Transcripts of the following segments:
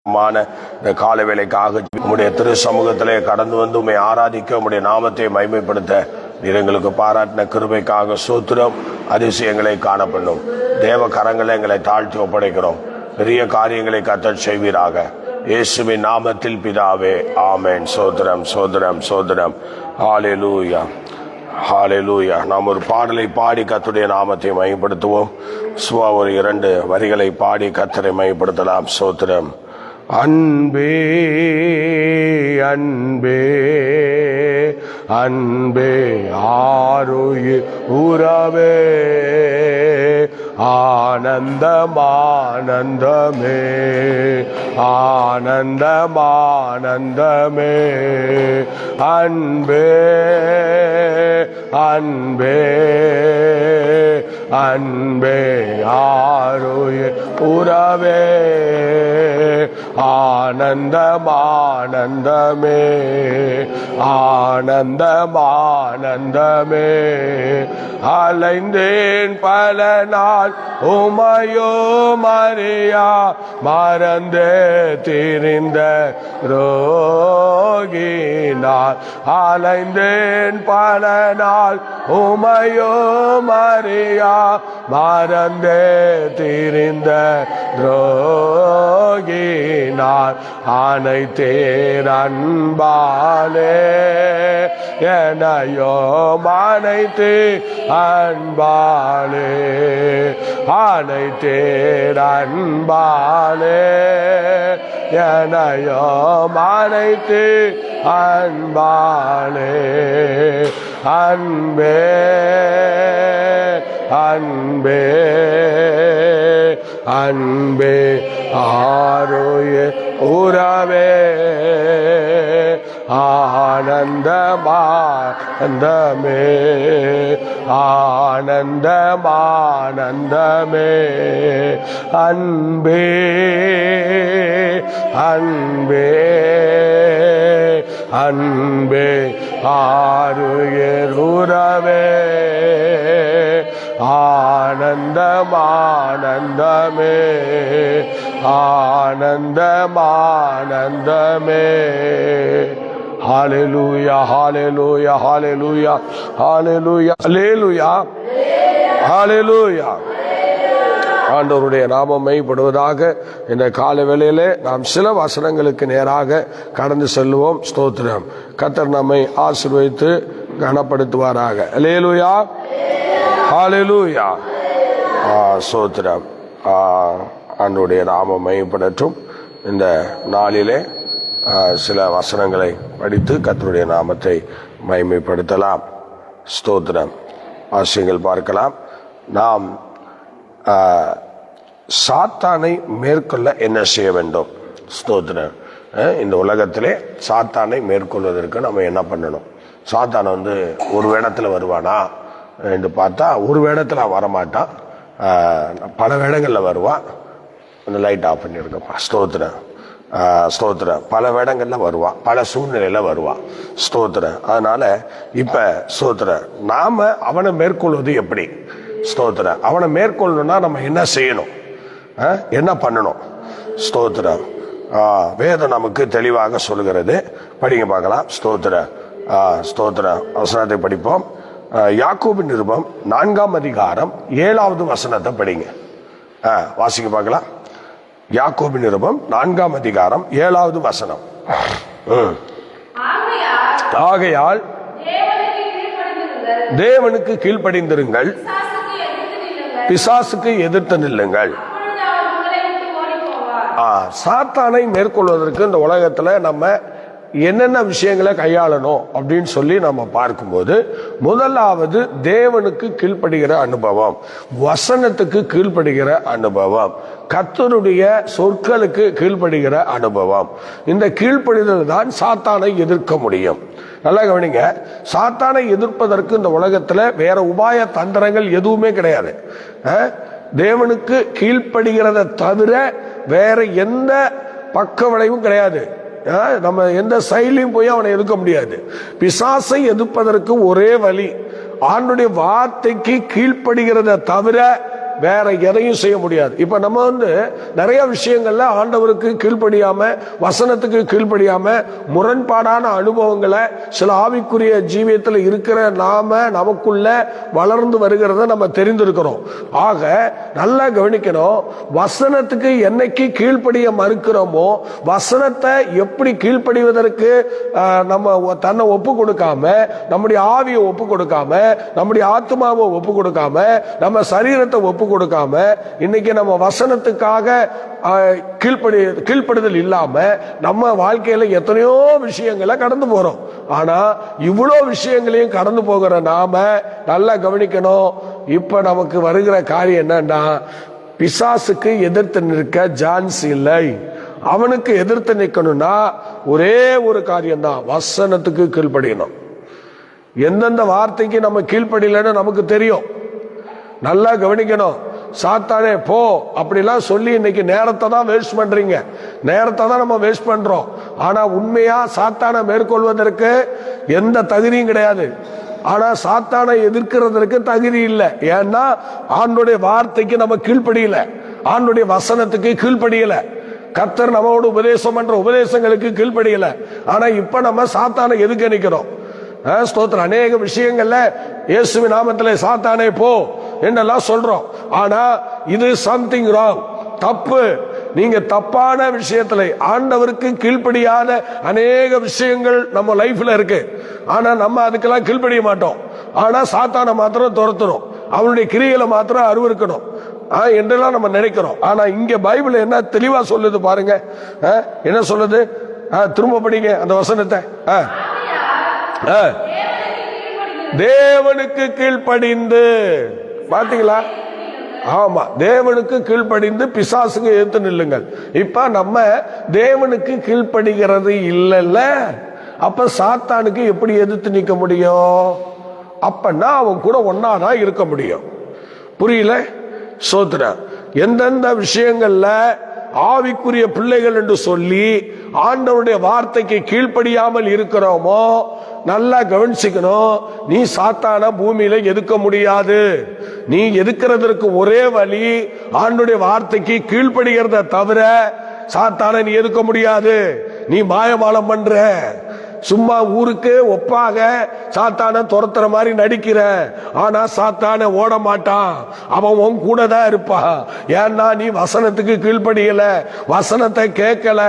இந்த கால வேளைக்காக உம்முடைய திரு சமூகத்திலே கடந்து வந்து உம்மை ஆராதிக்க உம்முடைய நாமத்தை மகிமைப்படுத்த நீர் எங்களுக்கு பாராட்டின கிருபைக்காக ஸ்தோத்திரம். அதிசயங்களை காணப்படும் தேவ கரங்களை எங்களை தாழ்த்தி ஒப்படைக்கிறோம். பெரிய காரியங்களை கர்த்தர் செய்வீராக இயேசுவின் நாமத்தில் பிதாவே, ஆமென். சோதரம் சோதரம் சோதரம். ஹல்லேலூயா ஹல்லேலூயா. நாம் ஒரு பாடலை பாடி கர்த்தருடைய நாமத்தை மகிமைப்படுத்துவோம். ஒரு 2 வரிகளை பாடி கர்த்தரை மகிமைப்படுத்தலாம். சோதரம். அன்பே அன்பே அன்பே ஆருயிர் உறவே ஆனந்தமானந்தமே ஆனந்தமானந்தமே அன்பே அன்பே அன்பே ஆருயிர் உறவே ஆனந்தமானந்தமே ஆனந்தமானந்தமே. அலைந்தேன் பல நாள் உமையோ மரியா மறந்தே திரிந்த ரோகினார். அலைந்தேன் பல நாள் உமையோ மரியா மறந்தே திரிந்த ரோகினார். அனைத்தேர் அன்பாலே எனையோ அனைத்து அன்பாலே அனைத்தேர் அன்பாலே எனையோ அனைத்து அன்பாலே. அன்பே அன்பே அன்பே ஆருயிர் உறவே ஆனந்தமானந்தமே ஆனந்தமானந்தமே. அன்பே அன்பே அன்பே ஆருயிர் உறவே ஆனந்தமானந்தமே ஆனந்தமானந்தமே. ஹல்லேலூயா ஹல்லேலூயா ஹல்லேலூயா ஹல்லேலூயா ஹல்லேலூயா ஹல்லேலூயா. ஆண்டவருடைய நாமம் மைப்படுவதாக. இந்த கால வேளையிலே நாம் சில வசனங்களுக்கு நேராக கடந்து செல்வோம். ஸ்தோத்திரம். கர்த்தர் நம்மை ஆசீர்வதித்து கனப்படுத்துவாராக. அல்லேலூயா ஹல்லேலூயா. ஸ்தோத்திரம். ஆண்டவருடைய நாமம் மைப்படட்டும். இந்த நாளிலே சில வசனங்களை படித்து கர்த்தருடைய நாமத்தை மகிமைப்படுத்தலாம். ஸ்தோத்திரம். ஆசியங்கள் பார்க்கலாம். நாம் சாத்தானை மேற்கொள்ள என்ன செய்ய வேண்டும்? ஸ்தோத்திரம். இந்த உலகத்திலே சாத்தானை மேற்கொள்வதற்கு நம்ம என்ன பண்ணணும்? சாத்தான் ஒரு வேடத்துல வருவானா என்று பார்த்தா ஒரு வேடத்துல வரமாட்டான். பல வேடங்கள்ல வருவான். அந்த லைட் ஆஃப் பண்ணிருக்கப்பா. ஸ்தோத்திரம் ஸ்தோத்திரம். பல வேடங்கள்ல வருவான், பல சூழ்நிலையில வருவான். ஸ்தோத்திரம். அதனால இப்ப ஸ்தோத்திரம் நாம அவனை மேற்கொள்வது எப்படி? ஸ்தோத்திரம். அவனை மேற்கொள்ளணும்னா நம்ம என்ன செய்யணும், என்ன பண்ணணும்? ஸ்தோத்திரம். வேதம் நமக்கு தெளிவாக சொல்லுகிறது. படிங்க பார்க்கலாம். ஸ்தோத்திரம் ஸ்தோத்திரம். வசனத்தை படிப்போம். யாக்கோபின் நிருபம் 4ஆம் அதிகாரம் 7வது வசனத்தை படிங்க. வாசிக்க பார்க்கலாம். யாக்கோபின் நிருபம் 4ஆம் அதிகாரம் 7வது வசனம். ஆகையால் தேவனுக்கு கீழ்ப்படிந்திருங்கள், பிசாசுக்கு எதிர்த்து நில்லுங்கள். சாத்தானை மேற்கொள்வதற்கு இந்த உலகத்துல நம்ம என்னென்ன விஷயங்களை கையாளணும் அப்படின்னு சொல்லி நம்ம பார்க்கும்போது, முதலாவது தேவனுக்கு கீழ்ப்படுகிற அனுபவம், வசனத்துக்கு கீழ்ப்படுகிற அனுபவம், கர்த்தருடைய சொற்களுக்கு கீழ்ப்படுகிற அனுபவம். இந்த கீழ்ப்படிதல் தான் சாத்தானை எதிர்க்க முடியும். நல்லா கவனிங்க. சாத்தானை எதிர்ப்பதற்கு இந்த உலகத்துல வேற உபாய தந்திரங்கள் எதுவுமே கிடையாது. தேவனுக்கு கீழ்ப்படுகிறத தவிர வேற எந்த பக்க விளைவும் கிடையாது. நம்ம எந்த செயலையும் போய் அவனை எதிர்க்க முடியாது. பிசாசை எதிர்ப்பதற்கு ஒரே வழி ஆண்டுடைய வார்த்தைக்கு கீழ்ப்படுகிறத தவிர வேற எதையும் செய்ய முடியாது. இப்ப நம்ம நிறைய விஷயங்கள்ல ஆண்டவருக்கு கீழ்ப்படியாம, வசனத்துக்கு கீழ்ப்படியாம, முரண்பாடான அனுபவங்களை சில ஆவிக்குரிய ஜீவியத்தில் இருக்கிற நாம நமக்குள்ள வளர்ந்து வருகிறத நம்ம தெரிந்திருக்கிறோம். ஆக நல்லா கவனிக்கணும். வசனத்துக்கு என்னைக்கு கீழ்ப்படிய மறுக்கிறோமோ, வசனத்தை எப்படி கீழ்ப்படிவதற்கு நம்ம தன்னை ஒப்பு கொடுக்காம, நம்முடைய ஆவியை ஒப்பு கொடுக்காம, நம்முடைய ஆத்மாவை ஒப்பு கொடுக்காம, நம்ம சரீரத்தை ஒப்பு கொடுக்காம, இன்னைக்கு நம்ம வசனத்துக்காக கீழ்ப்படுதல் இல்லாம நம்ம வாழ்க்கையில எத்தனையோ விஷயங்களை கடந்து போறோம். ஆனா இவ்வளவு விஷயங்களையும் கடந்து போகிற நாம நல்லா கவனிக்கணும். இப்ப நமக்கு வருகிற காரியம் என்னன்னா, பிசாசுக்கு எதிர்த்து நிற்க சான்ஸ் இல்லை. அவனுக்கு எதிர்த்து நிற்கணும்னா ஒரே ஒரு காரியம் தான், வசனத்துக்கு கீழ்ப்படியணும். எந்தெந்த வார்த்தைக்கு நம்ம கீழ்ப்படியலன்னு நமக்கு தெரியும். நல்லா கவனிக்கணும். சாத்தானே போ அப்படிலாம் சொல்லி இன்னைக்கு நேரத்தை தான் வேஸ்ட் பண்றீங்க. நேரத்தை தான் நம்ம வேஸ்ட் பண்றோம். ஆனா உண்மையா சாத்தானை மேற்கொள்வதற்கு எந்த தகுதியும் கிடையாது. ஆனா சாத்தானை எதிர்க்கிறதற்கு தகுதி இல்லை. ஏன்னா ஆண்டோடைய வார்த்தைக்கு நம்ம கீழ்ப்படியல, ஆண்டோடைய வசனத்துக்கு கீழ்ப்படியல, கர்த்தர் நம்மோடு உபதேசம் பண்ற உபதேசங்களுக்கு கீழ்ப்படியல. ஆனா இப்ப நம்ம சாத்தானை எதுக்கு நிக்கிறோம்? ஸ்தோத்திரம். அநேக விஷயங்கள்ல இயேசுவின் நாமத்திலே சாத்தானே போ என்னெல்லாம் சொல்றோம். ஆனா இது சம்திங் ராங், தப்பு. நீங்க தப்பான விஷயத்துல, ஆண்டவருக்கு கீழ்ப்படியாத அநேக விஷயங்கள் நம்ம லைஃப்ல இருக்கு. ஆனா நம்ம அதுக்கெல்லாம் கீழ்ப்படிய மாட்டோம். ஆனா சாத்தானை மாத்திரம் துரத்தணும், அவனுடைய கிரியைகளை மாத்திரம் அருவருக்கணும் என்றெல்லாம் நம்ம நினைக்கிறோம். ஆனா இங்க பைபிள் என்ன தெளிவா சொல்லுது பாருங்க. என்ன சொல்லுது? திரும்ப படிங்க அந்த வசனத்தை. தேவனுக்கு கீழ்ப்படிந்து, பாத்தீங்களா? ஆமா, தேவனுக்கு கீழ்ப்படிந்து பிசாசுக்கு எதிர்த்து நில்லுங்கள். இப்ப நம்ம தேவனுக்கு கீழ்ப்படுகிறது இல்லைல்ல, அப்ப சாத்தானுக்கு எப்படி எதிர்த்து நிற்க முடியும்? அப்பன்னா அவன் கூட ஒன்னாதான் இருக்க முடியும். புரியல? சோத்ரா. எந்தெந்த விஷயங்கள்ல ஆவிக்குரிய பிள்ளைகள் என்று சொல்லி ஆண்டவருடைய வார்த்தைக்கு கீழ்ப்படியாமல் இருக்கிறோமோ, நல்லா கவனிச்சுக்கணும். நீ சாத்தான பூமியில எதுக்க முடியாது. நீ எதுக்கிறதற்கு ஒரே வழி ஆண்டவருடைய வார்த்தைக்கு கீழ்ப்படுகிறத தவிர சாத்தான நீ எதுக்க முடியாது. நீ மாயமாலம் பண்ற, சும்மா ஊருக்கு ஒப்பாக சாத்தான துரத்துற மாதிரி நடிக்கிற. ஆனா சாத்தான ஓட மாட்டான், அவன் உன் கூட தான் இருப்பான். ஏன்னா நீ வசனத்துக்கு கீழ்ப்படியல, வசனத்தை கேட்கல.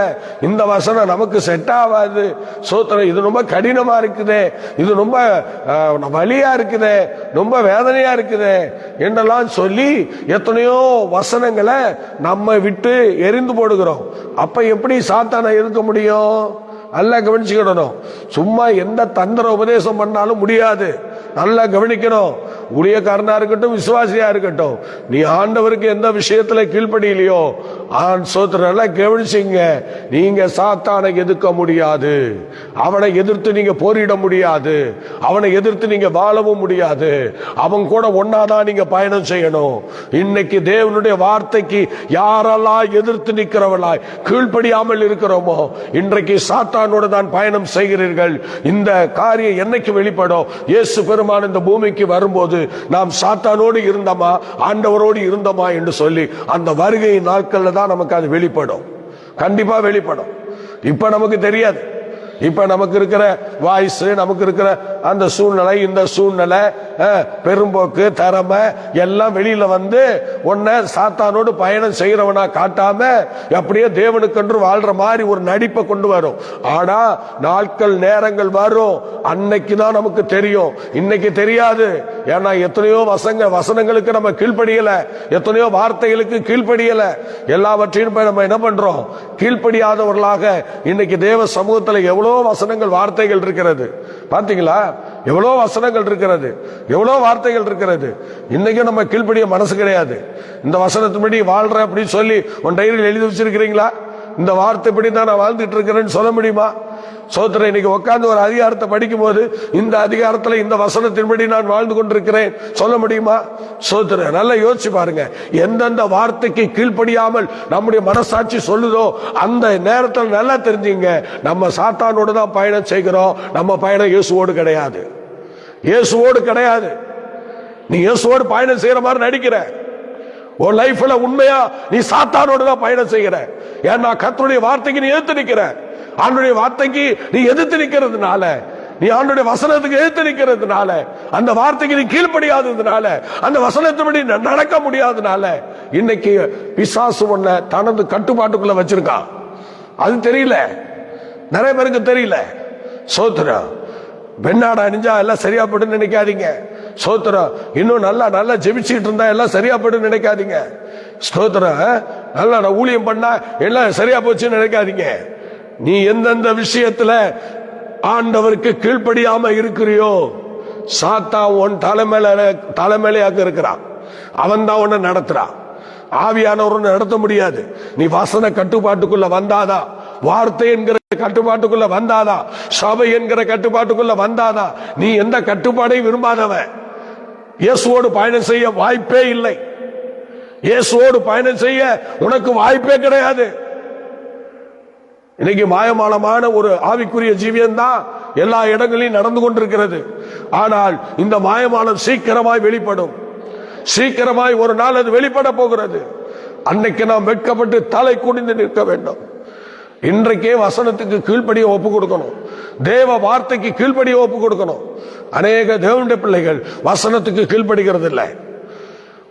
இந்த வசனம் நமக்கு செட் ஆகாது, சோத்திரம், இது ரொம்ப கடினமா இருக்குது, இது ரொம்ப வலியா இருக்குது, ரொம்ப வேதனையா இருக்குது என்றெல்லாம் சொல்லி எத்தனையோ வசனங்களை நம்ம விட்டு எரிந்து போடுகிறோம். அப்ப எப்படி சாத்தானை எதிர்க்க முடியும்? நல்லா கவனிச்சுக்கணும். சும்மா எந்த தந்திர உபதேசம் பண்ணாலும் முடியாது. நல்லா கவனிக்கணும். ஊழியக்காரனா இருக்கட்டும், விசுவாசியா இருக்கட்டும், நீ ஆண்டவருக்கு எந்த விஷயத்துல கீழ்ப்படியிலையோ, நல்லா கவனிச்சிங்க, நீங்க சாத்தானை எதிர்க்க முடியாது. அவனை எதிர்த்து நீங்க போரிட முடியாது. அவனை எதிர்த்து நீங்க வாழவும் முடியாது. அவன் கூட ஒன்னாதான் நீங்க பயணம் செய்யணும். இன்னைக்கு தேவனுடைய வார்த்தைக்கு யாரெல்லாம் எதிர்த்து நிற்கிறவளாய் கீழ்ப்படியாமல் இருக்கிறோமோ, இன்றைக்கு சாத்தானோடு தான் பயணம் செய்கிறீர்கள். இந்த காரியம் என்னைக்கு வெளிப்படும்? இயேசு பெருமான் இந்த பூமிக்கு வரும்போது நாம் சாத்தானோடு இருந்தோமா, ஆண்டவரோடு இருந்தோமா என்று சொல்லி அந்த வருகை நாட்கள்ல தான் நமக்கு அது வெளிப்படும். கண்டிப்பா வெளிப்படும். இப்ப நமக்கு தெரியாது. இப்ப நமக்கு இருக்கிற வாய்ஸ், நமக்கு இருக்கிற அந்த சூழ்நிலை, இந்த சூழ்நிலை, பெரும்போக்கு, திறமை எல்லாம் வெளியில வந்து உன்னை சாத்தானோடு பயணம் செய்யறவனா காட்டாம அப்படியே தேவனுக்கென்று வாழ்ற மாதிரி ஒரு நடிப்பை கொண்டு வரும். ஆனா நாட்கள் நேரங்கள் வரும், அன்னைக்கு தான் நமக்கு தெரியும். இன்னைக்கு தெரியாது. ஏன்னா எத்தனையோ வசனங்களுக்கு நம்ம கீழ்ப்படியல, எத்தனையோ வார்த்தைகளுக்கு கீழ்ப்படியல. எல்லாவற்றையும் நம்ம என்ன பண்றோம்? கீழ்ப்படியாதவர்களாக இன்னைக்கு தேவ சமூகத்தில் எவ்வளவு வசனங்கள், வார்த்தைகள் இருக்கிறது. பாத்தீங்களா? எவ்வளவு வசனங்கள் இருக்கிறது, எவ்வளவு வார்த்தைகள் இருக்கிறது. இன்னைக்கும் நம்ம கீழ்ப்படிய மனசு கிடையாது. இந்த வசனத்தின்படி வாழ்ற அப்படின்னு சொல்லி உன் டைரியில் எழுதி வச்சிருக்கிறீங்களா? இந்த வார்த்தைப்படி தான் நான் வாழ்ந்துட்டு இருக்கிறேன்னு சொல்ல முடியுமா? சோத்திரம். இன்னைக்கு உட்கார்ந்து ஒரு அதிகாரத்தை படிக்கும் போது இந்த அதிகாரத்தில் இந்த வசனத்தின்படி நான் வாழ்ந்து கொண்டிருக்கிறேன் சொல்ல முடியுமா? சோத்திரம். நல்லா யோசிச்சு பாருங்க. எந்தெந்த வார்த்தைக்கு கீழ்ப்படியாமல் நம்முடைய மனசாட்சி சொல்லுதோ அந்த நேரத்தில் நல்லா தெரிஞ்சுங்க, நம்ம சாத்தானோடு தான் பயணம் செய்கிறோம். நம்ம பயணம் இயேசுவோடு கிடையாது. இயேசுவோடு கிடையாது. நீ இயேசுவோடு பயணம் செய்யற மாதிரி நடிக்கிற. உன் லைஃப்ல உண்மையா நீ சாத்தானோட தான் பயணம் செய்கிற. ஏன்னா கர்த்தருடைய வார்த்தைக்கு நீ எதிர்த்து நிக்கிற. ஆண்டவருடைய வார்த்தைக்கு நீ எதிர்த்து நிக்கிறதுனால, நீ ஆண்டவருடைய வசனத்துக்கு எதிர்த்து நிக்கிறதுனால, அந்த வார்த்தைக்கு நீ கீழ்ப்படியாததுனால, அந்த வசனத்தின்படி நடக்க முடியாததுனால இன்னைக்கு பிசாசு உன்னை தனது கட்டுப்பாட்டுக்குள்ள வச்சிருக்கான். அது தெரியல, நிறைய பேருக்கு தெரியல. சோத்திரம். பெண்ணாடை அணிஞ்சா எல்லாம் சரியா போட்டு நினைக்காதீங்க. ஸ்தோத்திரம். இன்னும் நல்லா ஜெபிச்சுட்டு இருந்தா எல்லாம் சரியா போட்டு நினைக்காதீங்க. ஸ்தோத்திரம். நல்லா ஊழியம் பண்ணா எல்லாம் சரியா போச்சுன்னு நினைக்காதீங்க. நீ எந்தெந்த விஷயத்துல ஆண்டவருக்கு கீழ்ப்படியாம இருக்கிறியோ, சாத்தா உன் தலைமையிலாக இருக்கிறான். அவன் தான் உன்னை நடத்துறான். ஆவியானவர் நடத்த முடியாது. நீ வசன கட்டுப்பாட்டுக்குள்ள வந்தாதா, வார்த்தை என்கிற கட்டுப்பாட்டுக்குள்ள வந்தாதா, சபை என்கிற கட்டுப்பாட்டுக்குள்ள வந்தாதா. நீ எந்த கட்டுப்பாடையும் விரும்பாதவன். இயேசுவோடு பயணம் செய்ய வாய்ப்பே இல்லை. இயேசுவோடு பயணம் செய்ய உனக்கு வாய்ப்பே கிடையாது. இன்னைக்கு மாயமானமான ஒரு ஆவிக்குரிய ஜீவியம் தான் எல்லா இடங்களிலும் நடந்து கொண்டிருக்கிறது. ஆனால் இந்த மாயமானம் சீக்கிரமாய் வெளிப்படும். சீக்கிரமாய் ஒரு நாள் அது வெளிப்பட போகிறது. அன்னைக்கு நாம் வெட்கப்பட்டு தலை குனிந்து நிற்க வேண்டும். இன்றைக்கே வசனத்துக்கு கீழ்ப்படிய ஒப்பு கொடுக்கணும். தேவ வார்த்தைக்கு கீழ்ப்படிய ஒப்பு கொடுக்கணும். அநேக தேவனுடைய பிள்ளைகள் வசனத்துக்கு கீழ்ப்படுகிறது இல்லை.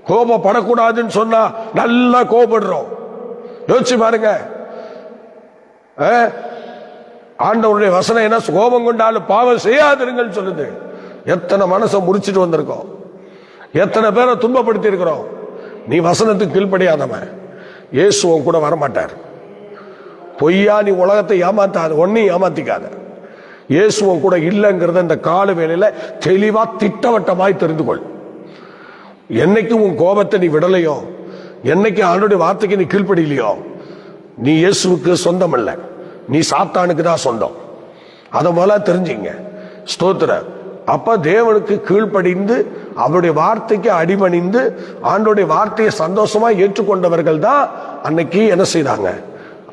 கோபப்படக்கூடாதுன்னு சொன்னா நல்லா கோபப்படுறோம். யோசிச்சு பாருங்க. ஆண்டவருடைய வசனம் என்ன, கோபம் கொண்டாலும் பாவம் செய்யாதிருங்கள் சொல்லுது. எத்தனை மனசை முறிச்சிட்டு வந்திருக்கோம், எத்தனை பேரை துன்பப்படுத்தி இருக்கிறோம். நீ வசனத்துக்கு கீழ்ப்படியாதவன் இயேசுவும் கூட வரமாட்டார். பொய்யா நீ உலகத்தை ஏமாத்தாத, ஒன்னையும் ஏமாத்திக்காத. இயேசுவும் கூட இல்லைங்கிறத இந்த கால வேளையில தெளிவா திட்டவட்டமாய் தெரிந்து கொள். என்னைக்கு உன் கோபத்தை நீ விடலையோ, என்னைக்கு ஆண்டவருடைய வார்த்தைக்கு நீ கீழ்ப்படியலையோ, நீ இயேசுவுக்கு சொந்தம் அல்ல, நீ சாத்தானுக்கு தான் சொந்தம். அதை போல தெரிஞ்சுங்க. ஸ்தோத்திரம். அப்ப தேவனுக்கு கீழ்ப்படிந்து அவருடைய வார்த்தைக்கு அடிபணிந்து ஆண்டவருடைய வார்த்தையை சந்தோஷமா ஏற்றுக்கொண்டவர்கள் தான் அன்னைக்கு என்ன செய்தாங்க,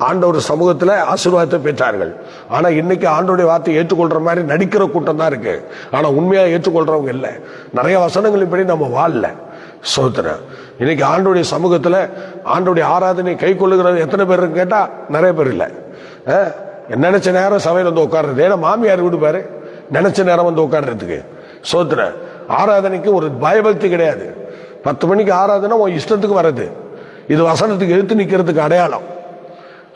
ஆண்டவர் சமூகத்துல ஆசீர்வாதத்தை பெற்றார்கள். ஆனா இன்னைக்கு ஆண்டவருடைய வார்த்தையை ஏற்றுக்கொள்ற மாதிரி நடிக்கிற கூட்டம் தான் இருக்கு. ஆனா உண்மையா ஏற்றுக்கொள்றவங்க இல்லை. நிறைய வசனங்களின் படி நம்ம வாழல. ஸ்தோத்திரம். இன்னைக்கு ஆண்டவருடைய சமூகத்துல ஆண்டவருடைய ஆராதனை கை கொள்ளுகிறது எத்தனை பேர் கேட்டா நிறைய பேர் இல்லை. நினைச்ச நேரம் சபையில் வந்து உட்கார்றது. ஏன்னா மாமியார் வீடு பாரு, நினைச்ச நேரம் வந்து உட்கார்றதுக்கு. ஸ்தோத்திரம். ஆராதனைக்கு ஒரு பயபக்தி கிடையாது. 10 மணிக்கு ஆராதனை உன் இஷ்டத்துக்கு வர்றது, இது வசனத்துக்கு எடுத்து நிக்கிறதுக்கு அடையாளம்.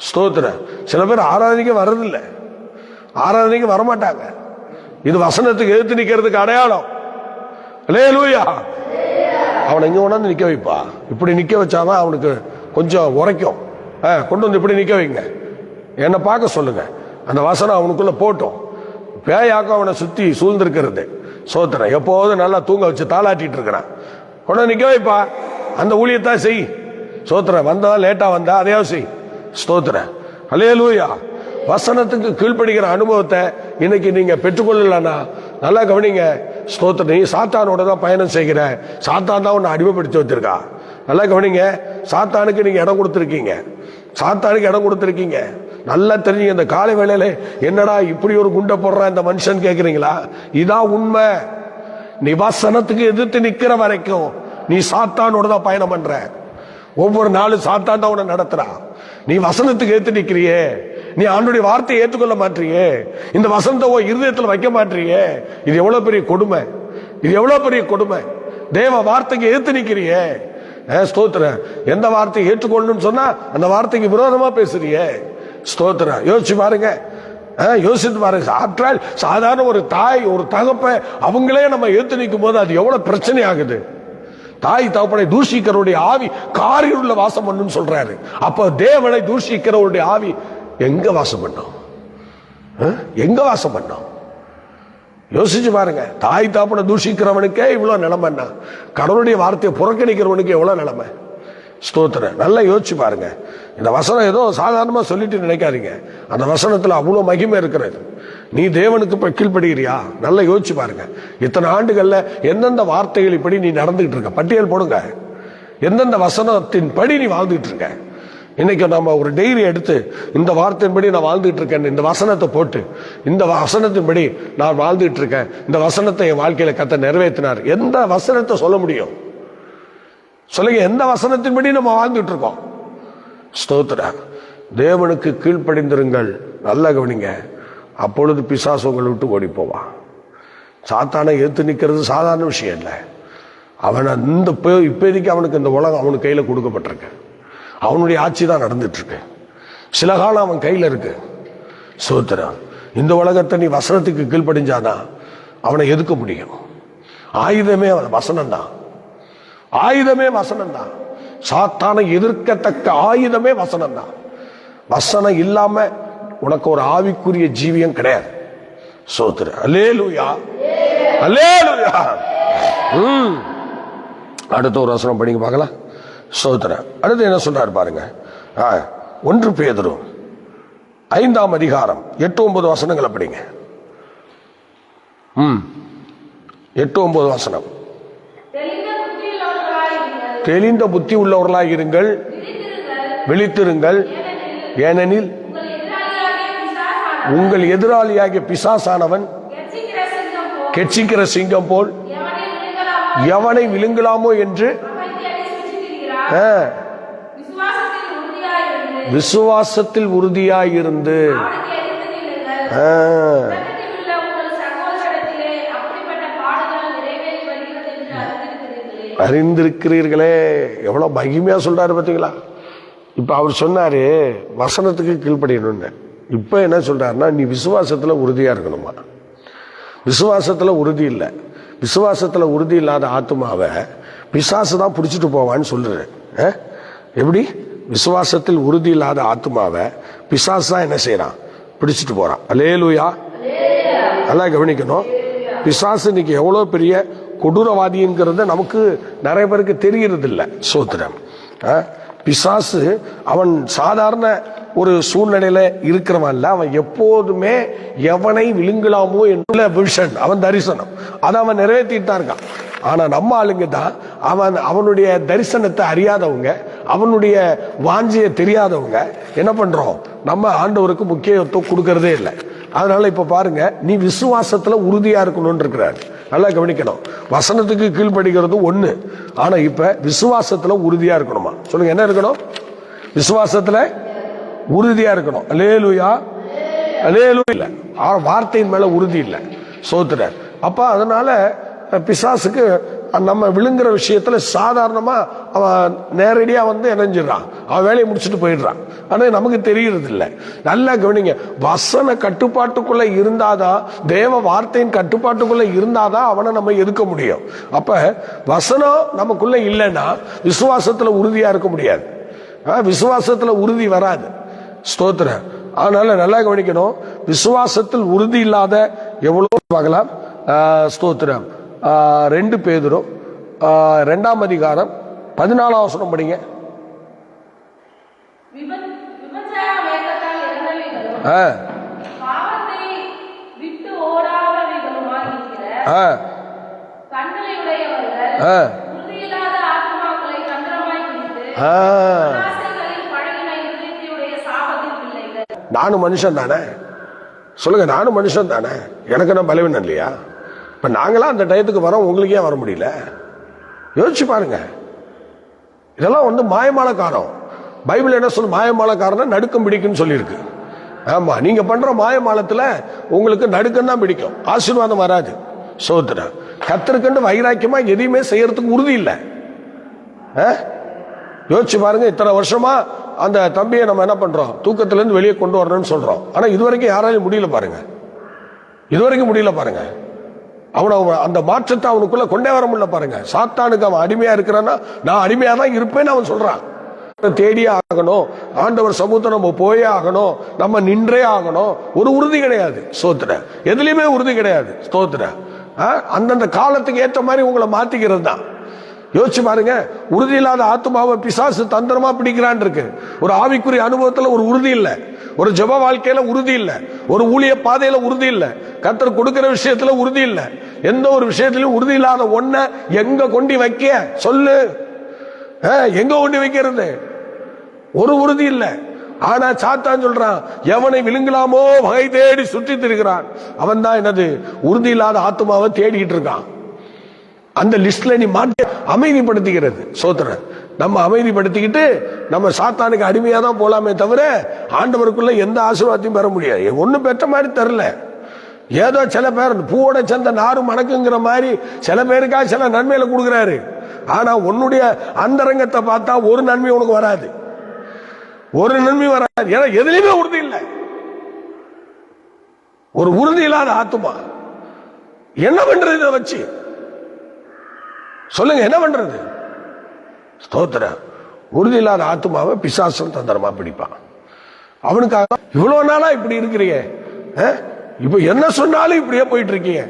ஸ்தோத்திரம். சில பேர் ஆராதனைக்கு வர்றதில்லை, ஆராதனைக்கு வரமாட்டாங்க, இது வசனத்துக்கு எடுத்து நிக்கிறதுக்கு அடையாளம். அல்லேலூயா. அவனை இங்க கொண்டாந்து நிக்க வைப்பா. இப்படி நிக்க வச்சாதான் அவனுக்கு கொஞ்சம் உரைக்கும். கொண்டு வந்து இப்படி நிக்க வைங்க, என்ன பார்க்க சொல்லுங்க. அந்த வசனம் அவனுக்குள்ள போட்டோம். பேயாக்கம் அவனை சுத்தி சூழ்ந்திருக்கிறது. சோத்திரம். எப்போதும் நல்லா தூங்க வச்சு தாளாட்டிட்டு இருக்கிறான். கொண்டு நிக்க வைப்பா. அந்த ஊழியத்தான் செய். சோத்திரம். வந்தா லேட்டா வந்தா அதையாவது செய். ஸ்தோத்திரம். அல்லேலூயா. வசனத்துக்கு கீழ்ப்படுகிற அனுபவத்தை இன்னைக்கு நீங்க பெற்றுக்கொள்ளலன்னா நல்லா கவனிங்க. ஸ்தோத்திரம். நீ சாத்தானோட தான் பயணம் செய்கிற. சாத்தான் தான் உன்னை அடிமைப்படுத்தி வச்சிருக்கா. நல்லா கவனிங்க. சாத்தானுக்கு நீங்க இடம் கொடுத்திருக்கீங்க. சாத்தானுக்கு இடம் கொடுத்திருக்கீங்க. நல்லா தெரிஞ்சுங்க. இந்த காலை வேளையில என்னடா இப்படி ஒரு குண்டை போடுறான் இந்த மனுஷன் கேட்கிறீங்களா? இதான் உண்மை. நீ வசனத்துக்கு எதிர்த்து நிக்கிற வரைக்கும் நீ சாத்தானோட தான் பயணம் பண்ற. ஒவ்வொரு நாளும் சாத்தான் தான் உன்னை நடத்துறான். நீ வசனத்துக்கு ஏத்து நிக்கிறியே, நீ ஆண்டவருடைய வார்த்தையை ஏற்றுக்கொள்ள மாட்டியே, இந்த வசனத்தை இருதயத்தில் வைக்க மாட்டியே. இது எவ்வளவு பெரிய கொடுமை, இது எவ்வளவு பெரிய கொடுமை. தேவ வார்த்தைக்கு ஏத்து நிக்கிறியே. ஸ்தோத்திரம். எந்த வார்த்தையை ஏற்றுக்கொள்ளணும்னு சொன்னா அந்த வார்த்தைக்கு விரோதமா பேசுறியே. ஸ்தோத்திரம். யோசிச்சு பாருங்க, யோசித்து பாருங்க. ஆற்றால் சாதாரண ஒரு தாய் ஒரு தகப்ப அவங்களே நம்ம ஏத்து நிற்கும் போது அது எவ்வளவு பிரச்சனை ஆகுது. தாய் தகப்பனை தூஷிக்கிறவருடைய ஆவி காரில் வாசம் பண்ணுன்னு சொல்றாரு. அப்ப தேவனை தூஷிக்கிறவருடைய ஆவி எங்க வாசம் பண்ணோம், எங்க வாசம் பண்ணோம்? யோசிச்சு பாருங்க. தாய் தகப்பனை தூஷிக்கிறவனுக்கே இவ்வளவு நிலைமை, கடவுளுடைய வார்த்தையை புறக்கணிக்கிறவனுக்கு எவ்வளவு நிலைமை. ஸ்தோத்திரம். நல்லா யோசிச்சு பாருங்க. இந்த வசனம் ஏதோ சாதாரணமா சொல்லிட்டு நினைக்காதீங்க. அந்த வசனத்துல அவ்வளவு மகிமை இருக்கிறது. நீ தேவனுக்கு கீழ்ப்படுகிறியா? நல்லா யோசிச்சு பாருங்க. இத்தனை ஆண்டுகள்ல எந்தெந்த வார்த்தைகள் இப்படி நீ நடந்துகிட்டு இருக்க பட்டியல் போடுங்க. எந்தெந்த வசனத்தின் படி நீ வாழ்ந்துட்டு இருக்க. இன்னைக்கு நம்ம ஒரு டைரி எடுத்து இந்த வார்த்தையின்படி நான் வாழ்ந்துட்டு இருக்கேன், இந்த வசனத்தை போட்டு இந்த வசனத்தின்படி நான் வாழ்ந்துட்டு இருக்கேன், இந்த வசனத்தை என் வாழ்க்கையில கர்த்தர் நிறைவேற்றினார். எந்த வசனத்தை சொல்ல முடியும்? சொல்லுங்க, எந்த வசனத்தின்படி நம்ம வாழ்ந்துட்டு இருக்கோம்? ஸ்தோத்திரம். தேவனுக்கு கீழ்ப்படிந்திருங்கள். நல்லா கவனிங்க. அப்பொழுது பிசாசு உங்களை விட்டு ஓடி போவான். சாத்தானை எதிர்த்து நிற்கிறது சாதாரண விஷயம் இல்லை. அவன் இந்த இப்போதைக்கு அவனுக்கு இந்த உலகம் அவனுக்கு கையில் கொடுக்கப்பட்டிருக்கு. அவனுடைய ஆட்சி தான் நடந்துட்டு இருக்கு. சில காலம் அவன் கையில் இருக்கு. ஸ்தோத்திரம். இந்த உலகத்தை நீ வசனத்துக்கு கீழ்ப்படிஞ்சானா அவனை எதுக்க முடியும்? ஆயுதமே வசனம் தான். ஆயுதமே வசனம் தான். சாத்தானை எதிர்க்கத்தக்க ஆயுதமே வசனம் தான். வசனம் இல்லாம உனக்கு ஒரு ஆவிக்குரிய ஜீவியம் கிடையாது. ஸ்தோத்திரம். அல்லேலூயா, அல்லேலூயா. அடுத்த ஒரு வசனம் படிங்க பார்க்கலாம். ஸ்தோத்திரம். அடுத்து என்ன சொல்றாரு பாருங்க. 1 பேதுரு 5ஆம் அதிகாரம் 8-9 வசனங்களை படிங்க. 8-9 வசனம். தெளிந்த புத்தி உள்ளவர்களாக இருங்கள், விழித்திருங்கள், ஏனெனில் உங்கள் எதிராளியாகிய பிசாசானவன் கெட்சிக்கிற சிங்கம் போல் எவனை விழுங்கலாமோ என்று விசுவாசத்தில் உறுதியாயிருந்து அறிந்திருக்கிறீர்களே. எவ்வளவு மகிமையா சொல்றாரு பாத்தீங்களா? இப்ப அவர் சொன்னாரு வசனத்துக்கு கீழ்ப்படியணும்னு. இப்ப என்ன சொல்றாருன்னா, நீ விசுவாசத்துல உறுதியா இருக்கணுமா? விசுவாசத்துல உறுதி இல்லை. விசுவாசத்துல உறுதி இல்லாத ஆத்மாவை பிசாசு தான் பிடிச்சிட்டு போவான்னு சொல்லுற. எப்படி? விசுவாசத்தில் உறுதி இல்லாத ஆத்மாவை பிசாசு தான் என்ன செய்யறான்? பிடிச்சிட்டு போறான். அல்லேலூயா. நல்லா கவனிக்கணும். பிசாசு இன்னைக்கு எவ்வளவு பெரிய கொடூரவாதிங்கிறது நமக்கு நிறைய பேருக்கு தெரிகிறது இல்லை. சோத்திரம். பிசாசு அவன் சாதாரண ஒரு சூழ்நிலையில இருக்கிறவன் இல்ல. அவன் எப்போதுமே எவனை விழுங்கலாமோ என்ற விஷன், அவன் தரிசனம் அதை அவன் நிறைவேற்றிட்டு தான் இருக்கான். ஆனா நம்ம ஆளுங்க தான் அவனுடைய தரிசனத்தை அறியாதவங்க, அவனுடைய வாஞ்சியை தெரியாதவங்க என்ன பண்றோம்? நம்ம ஆண்டவருக்கு முக்கியத்துவம் கொடுக்கறதே இல்லை. அதனால இப்ப பாருங்க, நீ விசுவாசத்துல உறுதியா இருக்கணும்னு இருக்கிறாரு. நல்லா கவனிக்கணும். வசனத்துக்கு கீழ்படிக்கிறது ஒண்ணு, ஆனா இப்ப விசுவாசத்துல உறுதியா இருக்கணுமா? சொல்லுங்க, என்ன இருக்கணும்? விசுவாசத்துல உறுதியா இருக்கணும். அல்லேலூயா, அல்லேலூயா. இல்ல வார்த்தையின் மேல உறுதி இல்லை. சோத்திர. அப்ப அதனால பிசாசுக்கு நம்ம விழுங்குற விஷயத்துல சாதாரணமா அவன் நேரடியா வந்து இணைஞ்சிடறான், அவன் வேலையை முடிச்சுட்டு போயிடுறான். ஆனா நமக்கு தெரியறது இல்லை. நல்லா கவனிங்க. வசன கட்டுப்பாட்டுக்குள்ள இருந்தாதான், தேவ வார்த்தையின் கட்டுப்பாட்டுக்குள்ள இருந்தாதான் அவனை நம்ம எதுக்க முடியும். அப்ப வசனம் நமக்குள்ள இல்லைன்னா விசுவாசத்துல உறுதியா இருக்க முடியாது. விசுவாசத்துல உறுதி வராது. ஸ்தோத்திரம். அதனால நல்லா கவனிக்கணும். விசுவாசத்தில் உறுதி இல்லாத எவ்வளவு பார்க்கலாம். ஸ்தோத்திரம். 2 பேதுரு 2ஆம் அதிகாரம் 14ஆம் வசனம் படிங்க. நானும் மனுஷன் தானே? சொல்லுங்க, நானும் மனுஷன் தானே? எனக்கு நான் பலவீனம் இல்லையா? இப்ப நாங்களாம் அந்த டயத்துக்கு வரோம், உங்களுக்கு ஏன் வர முடியல? யோசிச்சு பாருங்க. இதெல்லாம் வந்து மாயமாலக்காரம். பைபிள் என்ன சொல்லு? மாயமாலக்காரன நடுக்கம் பிடிக்குன்னு சொல்லியிருக்கு. ஆமா, நீங்க பண்ற மாயமாலத்துல உங்களுக்கு நடுக்கம் தான் பிடிக்கும், ஆசீர்வாதம் வராது. சோத்திரம். கர்த்தருக்கென்று வைராக்கியமா எதையுமே செய்யறதுக்கு உறுதி இல்லை. யோசிச்சு பாருங்க. இத்தனை வருஷமா அந்த தம்பியை நம்ம என்ன பண்றோம்? தூக்கத்துல இருந்து வெளியே கொண்டு வரணும்னு சொல்றோம். ஆனா இதுவரைக்கும் யாராலையும் முடியல பாருங்க. இதுவரைக்கும் முடியல பாருங்க. அவனை அந்த மாற்றத்தை அவனுக்குள்ள கொண்டே வர முடியல பாருங்க. சாத்தானுக்கு அவன் அடிமையா இருக்கிறான்னா, நான் அடிமையா தான் இருப்பேன்னு அவன் சொல்றான். தேடியே ஆகணும், ஆண்டவர் சமூகத்தை நம்ம போயே ஆகணும், நம்ம நின்றே ஆகணும். ஒரு உறுதி கிடையாது. ஸ்தோத்திர. எதுலையுமே உறுதி கிடையாது. ஸ்தோத்திர. அந்தந்த காலத்துக்கு ஏற்ற மாதிரி உங்களை மாத்திக்கிறது தான். யோசிச்சு பாருங்க. உறுதி இல்லாத ஆத்மாவை பிசாசு தந்திரமா பிடிக்கிறான் இருக்கு. ஒரு ஆவிக்குரிய அனுபவத்துல ஒரு உறுதி இல்லை, ஒரு ஜெப வாழ்க்கையில உறுதி இல்லை, ஒரு ஊழிய பாதையில உறுதி இல்லை, கர்த்தர் கொடுக்கிற விஷயத்துல உறுதி இல்லை. எந்த ஒரு விஷயத்திலும் உறுதி இல்லாத ஒன்ன எங்க கொண்டு வைக்க சொல்லு? எங்க கொண்டு வைக்கிறது? ஒரு உறுதி இல்லை. ஆனா சாத்தான் சொல்றான், எவனை விழுங்கலாமோ வகை தேடி சுற்றி திரிகிறான். அவன் தான் என்னது? உறுதி இல்லாத ஆத்மாவை தேடிட்டு இருக்கான். அந்த லிஸ்ட்ல நீ அமைதிப்படுத்திக்கிறது. சோத்திரம். நம்ம அமைதிப்படுத்திக்கிட்டு நம்ம சாத்தானுக்கு அடிமையா தான் போலாமே தவிர ஆண்டவருக்குள்ள எந்த ஆசீர்வாதத்தையும் பெற முடியாது. ஒன்னும் பெற்ற மாதிரி தெரியல. ஏதோ சில பேர் பூவோட சேர்ந்த நாரும் மணக்குங்கிற மாதிரி சில பேருக்கா சில நன்மையில கொடுக்குறாரு. ஆனா உன்னுடைய அந்தரங்கத்தை பார்த்தா ஒரு நன்மை உனக்கு வராது, ஒரு நன்மை வராது. ஏன்னா எதுலையுமே உறுதி இல்லை. ஒரு உறுதி இல்லாத ஆத்துமா என்ன பண்றது? இதை வச்சு சொல்லுங்க, என்ன பண்றது? ஸ்தோத்திரம். உறுதி இல்லாத ஆத்துமாவை பிசாசம் தந்திரமா பிடிப்பான். அவனுக்காக இவ்வளவு நாளா இப்படி இருக்கிறீங்க, இப்ப என்ன சொன்னாலும் இப்படியே போயிட்டு இருக்கீங்க,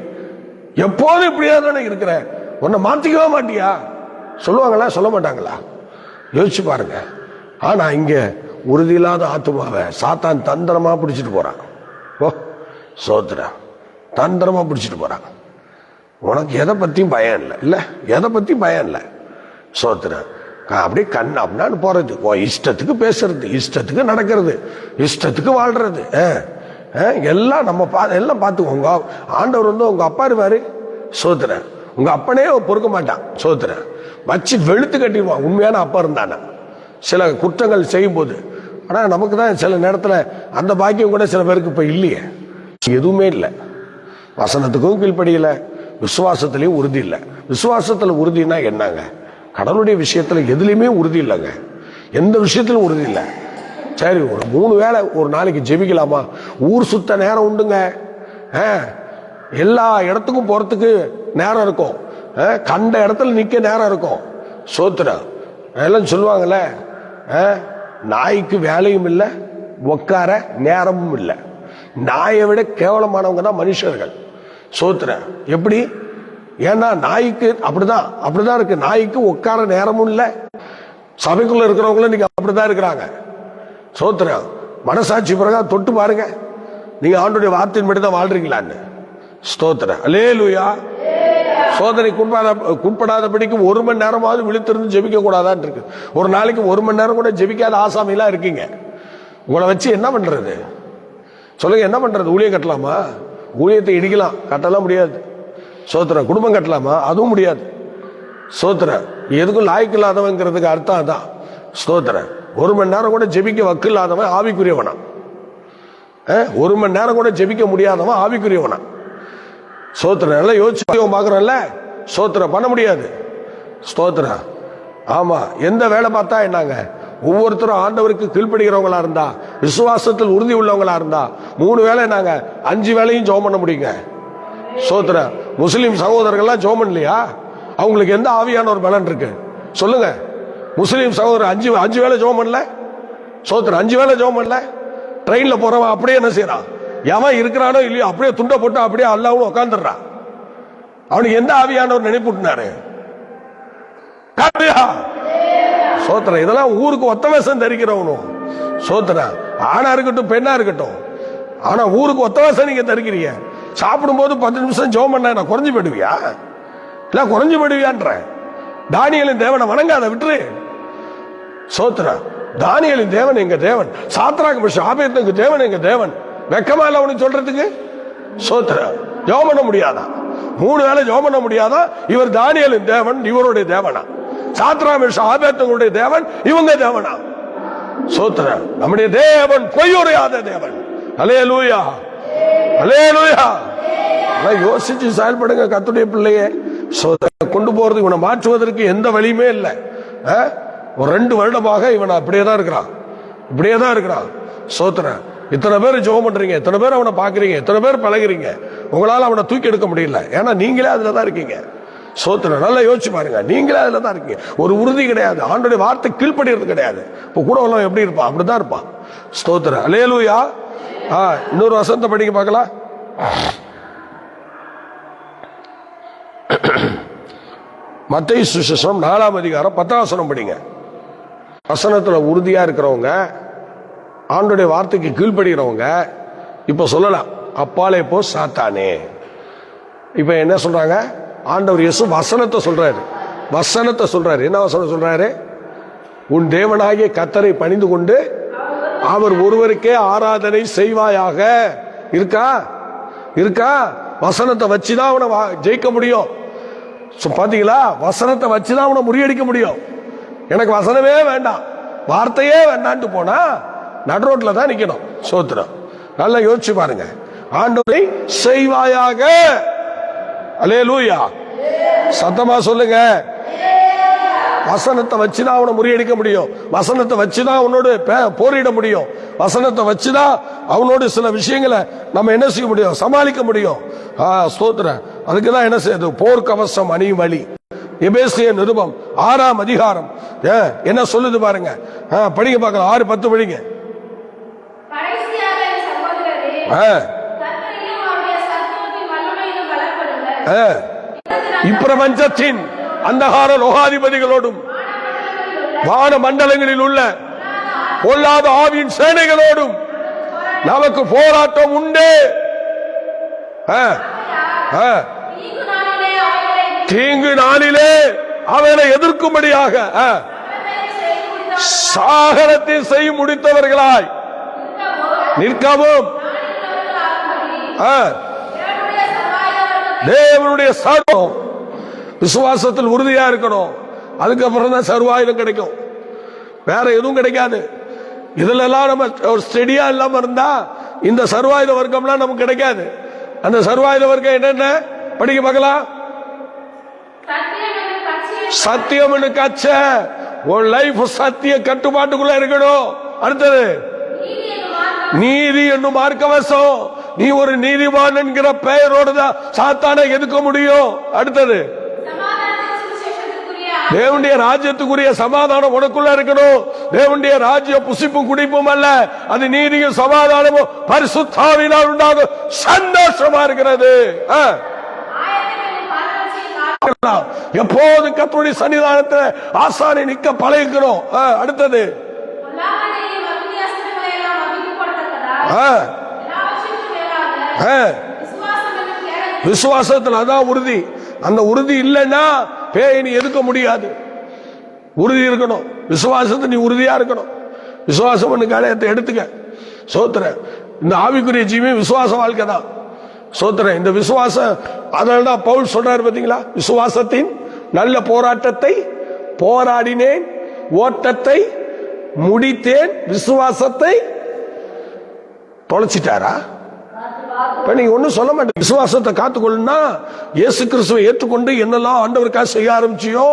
எப்போதும் இப்படியே தானே இருக்கிற, உன்னை மாத்திக்கவே மாட்டியா சொல்லுவாங்களா? சொல்ல மாட்டாங்களா? யோசிச்சு பாருங்க. ஆனா இங்க உறுதி இல்லாத ஆத்துமாவை சாத்தான் தந்திரமா பிடிச்சிட்டு போறான். ஓ சோத்திரம், தந்திரமா பிடிச்சிட்டு போறான். உனக்கு எதை பத்தியும் பயம் இல்லை, இல்ல எதை பத்தி பயம் இல்லை. சோத்திரம். அப்படியே கண் அப்படின்னா போறது, இஷ்டத்துக்கு பேசுறது, இஷ்டத்துக்கு நடக்கிறது, இஷ்டத்துக்கு வாழ்றது, எல்லாம் நம்ம எல்லாம் பார்த்துக்கோங்க. ஆண்டவர் வந்து உங்க அப்பா இருப்பாரு. சோத்திரம். உங்க அப்பனே பொறுக்க மாட்டான். சோத்திரம். வச்சு வெளுத்து கட்டிடுவான் உண்மையான அப்பா இருந்தானா சில குற்றங்கள் செய்யும் போது. ஆனா நமக்கு தான் சில நேரத்துல அந்த பாக்கியம் கூட சில பேருக்கு இப்ப இல்லையே. எதுவுமே இல்லை. வசனத்துக்கும் கீழ்ப்படியல, விசுவாசத்திலையும் உறுதி இல்லை. விசுவாசத்துல உறுதினா என்னங்க? கடவுளுடைய விஷயத்துல எதுலையுமே உறுதி இல்லைங்க. எந்த விஷயத்திலும் உறுதி இல்லை. சரி, ஒரு 3 வேளை ஒரு நாளைக்கு ஜெபிக்கலாமா? ஊர் சுத்த நேரம் உண்டுங்க. எல்லா இடத்துக்கும் போறதுக்கு நேரம் இருக்கும், கண்ட இடத்துல நிக்க நேரம் இருக்கும். சோத்திரம். எல்லாம் சொல்லுவாங்கல்ல, நாய்க்கு வேலையும் இல்லை, உட்கார நேரமும் இல்லை. நாயை விட கேவலமானவங்க தான் மனுஷர்கள். சோத்திரம். எப்படி? ஏன்னா நாய்க்கு அப்படிதான் இருக்கு. நாய்க்கு உட்கார நேரமும் இல்லை. சபைக்குள்ள இருக்கிறவங்களும் நீங்க அப்படிதான் இருக்கிறாங்க. சோத்திரம். மனசாட்சி பிறகு தொட்டு பாருங்க, நீங்க ஆண்டவருடைய வார்த்தையின்படி தான் வாழ்றீங்களான்னு. ஸ்தோத்திரம். அல்லேலூயா. சோதனைக்கு உட்படாதபடிக்கு 1 மணி நேரமாவது விழித்திருந்து ஜெபிக்க கூடாதான் இருக்கு. ஒரு நாளைக்கு 1 மணி நேரம் கூட ஜெபிக்காத ஆசாமிலாம் இருக்கீங்க. உங்களை வச்சு என்ன பண்றது சொல்லுங்க? என்ன பண்றது? ஊழியம் கட்டலாமா? ஊழியத்தை இடிக்கலாம், கட்டலாம் முடியாது. சோத்திரம். குடும்பம் கட்டலாமா? அதுவும் முடியாது. சோத்திரம். எதுக்கும் லாய்க்கு இல்லாதவங்கிறதுக்கு அர்த்தம் அதான். ஸ்தோத்திரம். 1 மணி நேரம் கூட ஜெபிக்க வக்கு இல்லாதவன் ஆவிக்குரியவனா? 1 மணி நேரம் கூட ஜெபிக்க முடியாதவன் ஆவிக்குரியவனா? சோத்திரம். நல்லா யோசிச்சு பாக்குறோம்ல. சோத்திரம். பண்ண முடியாது. ஸ்தோத்திரம். ஆமா. எந்த வேலை பார்த்தா என்னங்க? ஒவ்வொருத்தரும் ஆண்டவருக்கு கீழ்ப்படுகிறவங்களா இருந்தா, விசுவாசத்தில் உறுதி உள்ளவங்களா இருந்தா 3 வேளை நாங்க 5 வேளையும் ஜெபம் பண்ண முடியுங்க. சோத்திரம். முஸ்லிம் சகோதரர்கள்லாம் ஜெபம் பண்ணலையா? அவங்களுக்கு எந்த ஆவியான ஒரு பலன் இருக்கு சொல்லுங்க? முஸ்லீம் சகோதரர் 5 வேளை ஜெபம் பண்ணல. சோத்திரம். 5 வேளை ஜெபம் பண்ணல. ட்ரெயின்ல போறவன் அப்படியே என்ன செய்யறான்? எவன் இருக்கிறானோ இல்லையோ அப்படியே துண்டை போட்டு அப்படியே அல்லாஹ்வுன்னு உட்கார்ந்துடுறான். அவனுக்கு எந்த ஆவியானவர் நினைப்புட்டாரு? சோத்திரம். இதெல்லாம் ஊருக்கு ஒத்த வேஷம் தரிக்கிறவனும். சோத்திரம். ஆணா இருக்கட்டும் பெண்ணா இருக்கட்டும், ஆனா ஊருக்கு ஒத்த வேஷம் நீங்க தரிக்கிறீங்க. சாப்பிடும் போது 10 நிமிஷம் ஜெபம் பண்ண நான் குறைஞ்சு போயிடுவியா? இல்ல குறைஞ்சு போயிடுவியான்ற? தானியேலின் தேவனை வணங்காத விட்டுரு. சோத்திரம். தானியேலின் தேவன் எங்க தேவன், சாத்ராக் மேஷாக் ஆபேத்நேகோ தேவன் எங்க தேவன். வெக்கமா இல்ல உனக்கு சொல்றதுக்கு? சோத்திரம். ஜெபம் பண்ண முடியாதா? 3 வேளை ஜெபம் பண்ண முடியாதா? இவர் தானியேலின் தேவன் இவருடைய தேவனா? சாத்ராக் மேஷாக் ஆபேத்நேகோவுடைய தேவன் இவங்க தேவனா? சோத்திரம். நம்முடைய தேவன் பொய்யுரையாத தேவன். அல்லேலூயா, அல்லேலூயா. யோசிச்சு செயல்படுங்க கர்த்தருடைய பிள்ளையே. கொண்டு போறது, இவனை மாற்றுவதற்கு எந்த வழியுமே இல்லை. ஒரு 2 வருடமாக இவன் அப்படியே தான் இருக்கிறான், இப்படியே தான் இருக்கிறான். சோத்திரம். இத்தனை பேர் ஜெபம் பண்றீங்க, இத்தனை பேர் அவனை பாக்குறீங்க, இத்தனை பேர் பழகிறீங்க, உங்களால அவனை தூக்கி எடுக்க முடியல. ஏன்னா நீங்களே அதுல தான் இருக்கீங்க. சோத்திரம். நல்லா யோசிச்சு பாருங்க, நீங்களே அதுல தான் இருக்கீங்க. ஒரு உறுதி கிடையாது, ஆண்டவருடைய வார்த்தை கீழ்ப்படிறது கிடையாது. இப்ப கூட உள்ளவன் எப்படி இருப்பான்? அப்படிதான் இருப்பான். ஸ்தோத்திரம். அல்லேலூயா. இன்னொரு வசனத்தை படிக்க பார்க்கலாம். மத்தேயு சுவிசேஷம் 4ஆம் அதிகாரம் 10ஆம் வசனம் படிங்க. வசனத்துல உறுதியா இருக்கிறவங்க, ஆண்டவருடைய வார்த்தைக்கு கீழ்ப்படுகிறவங்க இப்ப சொல்லலாம், அப்பாலே போ சாத்தானே. இப்ப என்ன சொல்றாங்க? ஆண்டவர் இயேசு வசனத்தை சொல்றாரு. வசனத்தை சொல்றாரு. என்ன வசனம் சொல்றாரு? உன் தேவனாகிய கர்த்தரை பணிந்து கொண்டு அவர் ஒருவருக்கே ஆராதனை செய்வாயாக. இருக்கா? இருக்கா? வசனத்தை வச்சுதான் அவனை ஜெயிக்க முடியும். பாத்தீங்களா, வசனத்தை வச்சுதான் அவனை முறியடிக்க முடியும். எனக்கு வசனமே வேண்டாம், வார்த்தையே வேண்டான்ட்டு போனா நடுரோட்ல தான் நிக்கணும். சோத்திரம். நல்லா யோசிச்சு பாருங்க. ஆண்டவரை செய்வாயாக. அல்லேலூயா. சத்தமா சொல்லுங்க. வசனத்தை வச்சுதான் அவனை முறியடிக்க முடியும். வசனத்தை வச்சுதான் அவனோடு போரிட முடியும். வசனத்தை வச்சுதான் அவனோடு சில விஷயங்களை நம்ம என்ன செய்ய முடியும், சமாளிக்க முடியும். ஸ்தோத்திரம். அதுக்குதான் என்ன செய்யுது, போர்க்கவசம் அணியும் வழி. எபேசிய நிருபம் 6ஆம் அதிகாரம் என்ன சொல்லுது பாருங்க. படிங்க பார்க்கலாம். 6:10 படிங்க. இப்பிரபஞ்சத்தின் அந்தகார லோகாதிபதிகளோடும் வான மண்டலங்களில் உள்ள பொல்லாத ஆவியின் சேனைகளோடும் நமக்கு போராட்டம் உண்டு. தீங்கு நாளிலே அவனை எதிர்க்கும்படியாக சாகரத்தை செய்ய முடித்தவர்களாய் நிற்கவும் தேவனுடைய சர்வம் விசுவாசத்தில் உறுதியா இருக்கணும். அதுக்கப்புறம் தான் சர்வாயுதம் கிடைக்கும். வேற எதுவும் கிடைக்காது. இதுல எல்லாம் நம்ம ஒரு ஸ்டெடியா இல்லாம இருந்தா இந்த சர்வாயுத வர்க்கம்லாம் நமக்கு கிடைக்காது. அந்த சர்வாயுத வர்க்கம் என்னென்ன படிக்க பார்க்கலாம். சத்தியம் கச்ச உன் லைஃப் சத்திய கட்டுப்பாட்டுக்குள்ள இருக்கணும். அடுத்தது நீதி என்னும் மார்க்கவசம். நீ ஒரு நீதிமான் என்கிற பெயரோடு தான் சாத்தானை எதுக்க முடியும். அடுத்தது தேவனுடைய ராஜ்யத்துக்குரிய சமாதானம் உனக்குள்ள இருக்கணும். தேவனுடைய ராஜ்ய புசிப்பும் குடிப்பும் அல்ல, அது நீதியும் சமாதானமும் பரிசுத்தாவினால் உண்டாகும் சந்தோஷமா இருக்கிறது. எப்போது கர்த்தருடைய சன்னிதானத்தில் ஆசானை நிக்க பழகிக்கணும். அடுத்தது விசுவாசத்தில் அதான் உறுதி. அந்த உறுதி இல்லைன்னா பேய் நீ எதுக்க முடியாது. உறுதி இருக்கணும். விசுவாசத்தை நீ உறுதியா இருக்கணும். விசுவாசம் காரியத்தை எடுத்துக்க. சோத்திர. இந்த ஆவிக்குரிய ஜீவன் விசுவாச வாழ்க்கை தான். சோத்திர. இந்த விசுவாசம் அதனால்தான் பவுல் சொல்றாரு பாத்தீங்களா, விசுவாசத்தின் நல்ல போராட்டத்தை போராடினேன், ஓட்டத்தை முடித்தேன், விசுவாசத்தை தொலைச்சிட்டாரா? நீங்க ஒன்னும் சொல்ல மாட்டேன். விசுவாசத்தை காத்துக்கொள்ளுனா இயேசு கிறிஸ்துவை ஏற்றுக்கொண்டு என்னெல்லாம் ஆண்டவருக்காக செய்ய ஆரம்பிச்சியோ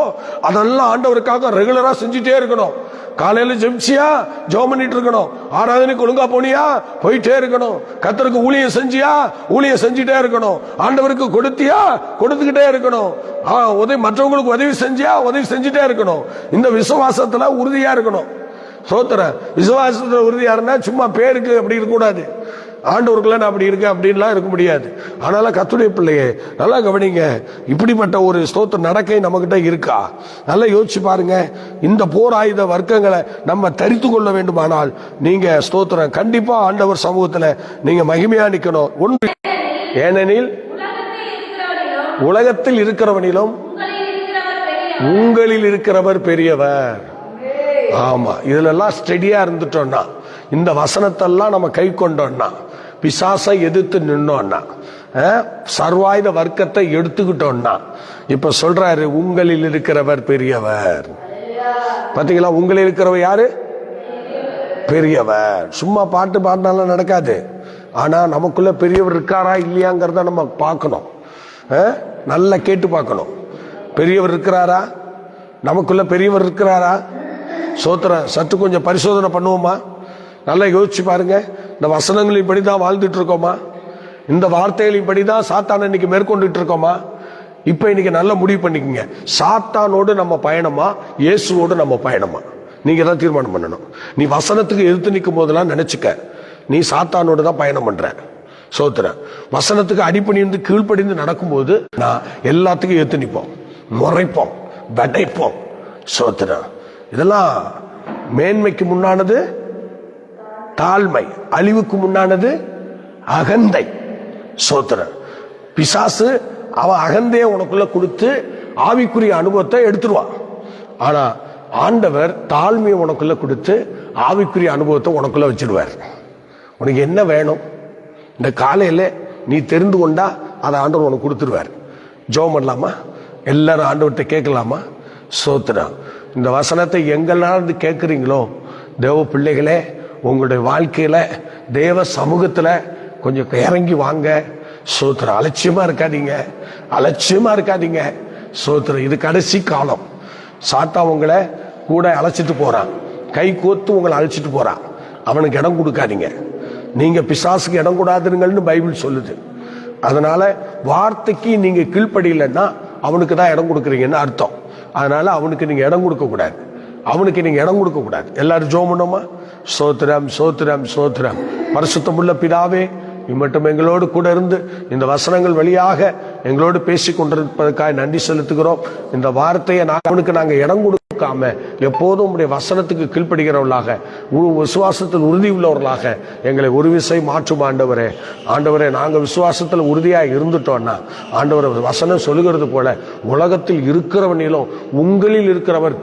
அதெல்லாம் ஆண்டவருக்காக ரெகுலரா செஞ்சுட்டே இருக்கணும். காலையில ஜெபிச்சியா ஜெபம் பண்ணிட்டு இருக்கணும். ஆராதனைக்கு ஒழுங்கா போனியா போயிட்டே இருக்கணும். கர்த்தருக்கு ஊழியம் செஞ்சியா ஊழியம் செஞ்சுட்டே இருக்கணும். ஆண்டவருக்கு கொடுத்தியா கொடுத்துக்கிட்டே இருக்கணும். மற்றவங்களுக்கு உதவி செஞ்சியா உதவி செஞ்சுட்டே இருக்கணும். இந்த விசுவாசத்துல உறுதியா இருக்கணும். சோத்திர. விசுவாசத்துல உறுதியா இருந்தா சும்மா பேருக்கு அப்படி இருக்கக்கூடாது. ஆண்டவருக்குள்ள நான் அப்படி இருக்கேன் அப்படின்லாம் இருக்க முடியாது. ஆனால கர்த்தருடைய பிள்ளையே நல்லா கவனிங்க. இப்படிப்பட்ட ஒரு ஸ்தோத்திர நடக்கை நம்ம கிட்ட இருக்கா? நல்லா யோசிச்சு பாருங்க. இந்த போர் ஆயுத வர்க்கங்களை நம்ம தரித்து கொள்ள வேண்டுமானால் நீங்க ஸ்தோத்திரம் கண்டிப்பா ஆண்டவர் சமூகத்துல நீங்க மகிமையா நிக்கணும். ஒன்று, ஏனெனில் உலகத்தில் இருக்கிறவனிலும் உங்களில் இருக்கிறவர் பெரியவர். ஆமா, இதுல எல்லாம் ஸ்டெடியா இருந்துட்டோம்னா, இந்த வசனத்தெல்லாம் நம்ம கை கொண்டோம்னா, பிசாசை எதிர்த்து நின்னோம்னா, சர்வாயுத வர்க்கத்தை எடுத்துக்கிட்டோம்னா, இப்ப சொல்றாரு உங்களில் இருக்கிறவர் பெரியவர். பாத்தீங்களா, உங்களில் இருக்கிறவர் யாரு? பெரியவர். சும்மா பாட்டு பாடினாலும் நடக்காது. ஆனா நமக்குள்ள பெரியவர் இருக்காரா இல்லையாங்கிறத நம்ம பார்க்கணும். நல்லா கேட்டு பார்க்கணும். பெரியவர் இருக்கிறாரா? நமக்குள்ள பெரியவர் இருக்கிறாரா? சோத்திரம். சற்று கொஞ்சம் பரிசோதனை பண்ணுவோமா? நல்லா யோசிச்சு பாருங்க. இந்த வசனங்களின் படிதான் வாழ்ந்துட்டு இருக்கோமா? இந்த வார்த்தைகளின் படிதான் சாத்தான இன்னைக்கு மேற்கொண்டுட்டு இருக்கோமா? இப்ப இன்னைக்கு நல்ல முடிவு பண்ணிக்கங்க. சாத்தானோடு நம்ம பயணமா இயேசுவோடு நம்ம பயணமா? நீங்க தான் தீர்மானம் பண்ணணும். நீ வசனத்துக்கு எதிர்த்து நிற்கும் போதெல்லாம் நினைச்சுக்க, நீ சாத்தானோடு தான் பயணம் பண்ற. சோத்திர. வசனத்துக்கு அடிப்பணிந்து கீழ்ப்படிந்து நடக்கும்போது நான் எல்லாத்துக்கும் எதிர்த்து நிற்போம், முறைப்போம், வடைப்போம். சோத்திர. இதெல்லாம் மேன்மைக்கு முன்னானது தாழ்மை, அழிவுக்கு முன்னானது அகந்தை. சோத்திரன். பிசாசு அவன் அகந்தையை உனக்குள்ள கொடுத்து ஆவிக்குரிய அனுபவத்தை எடுத்துருவான். ஆனா ஆண்டவர் தாழ்மையை உனக்குள்ள கொடுத்து ஆவிக்குரிய அனுபவத்தை உனக்குள்ள வச்சிருவார். உனக்கு என்ன வேணும் இந்த காலையில நீ தெரிந்து கொண்டா அதை ஆண்டவர் உனக்கு கொடுத்துருவார். ஜெபம் பண்ணலாமா? எல்லாரும் ஆண்டவர்கிட்ட கேட்கலாமா? ஸ்தோத்திரம். இந்த வசனத்தை எங்கெல்லாம் கேட்குறீங்களோ தேவ பிள்ளைகளே, உங்களுடைய வாழ்க்கையில தேவ சமூகத்துல கொஞ்சம் இறங்கி வாங்க. ஸ்தோத்திரம். அலட்சியமா இருக்காதீங்க, அலட்சியமா இருக்காதீங்க. ஸ்தோத்திரம். இது கடைசி காலம். சாத்தான் உங்களை கூட அழைச்சிட்டு போறான், கை கோத்து உங்களை அழைச்சிட்டு போறான். அவனுக்கு இடம் கொடுக்காதீங்க. நீங்க பிசாசுக்கு இடம் கூடாதுங்கள்னு பைபிள் சொல்லுது. அதனால வார்த்தைக்கு நீங்க கீழ்ப்படியலைன்னா அவனுக்கு தான் இடம் கொடுக்குறீங்கன்னு அர்த்தம். அதனால அவனுக்கு நீங்க இடம் கொடுக்க கூடாது, அவனுக்கு நீங்க இடம் கொடுக்க கூடாது. எல்லாரும் ஜெபம் பண்ணுமா? ஸ்தோத்திரம், ஸ்தோத்திரம், ஸ்தோத்திரம். பரிசுத்தமுள்ள பிதாவே, இம்மட்டும் எங்களோடு கூட இருந்து இந்த வசனங்கள் வழியாக எங்களோடு பேசி கொண்டிருப்பதற்காக நன்றி செலுத்துகிறோம். இந்த வார்த்தையை அவனுக்கு நாங்கள் இடம் கொடுக்காம எப்போதும் உடைய வசனத்துக்கு கீழ்ப்படுகிறவர்களாக, விசுவாசத்தில் உறுதி உள்ளவர்களாக எங்களை ஒரு விசை மாற்றும் ஆண்டவரே. ஆண்டவரே, நாங்கள் விசுவாசத்தில் உறுதியாக இருந்துட்டோம்னா ஆண்டவரை வசனம் சொல்லுகிறது போல உலகத்தில் இருக்கிறவனிலும் உங்களில் இருக்கிறவர்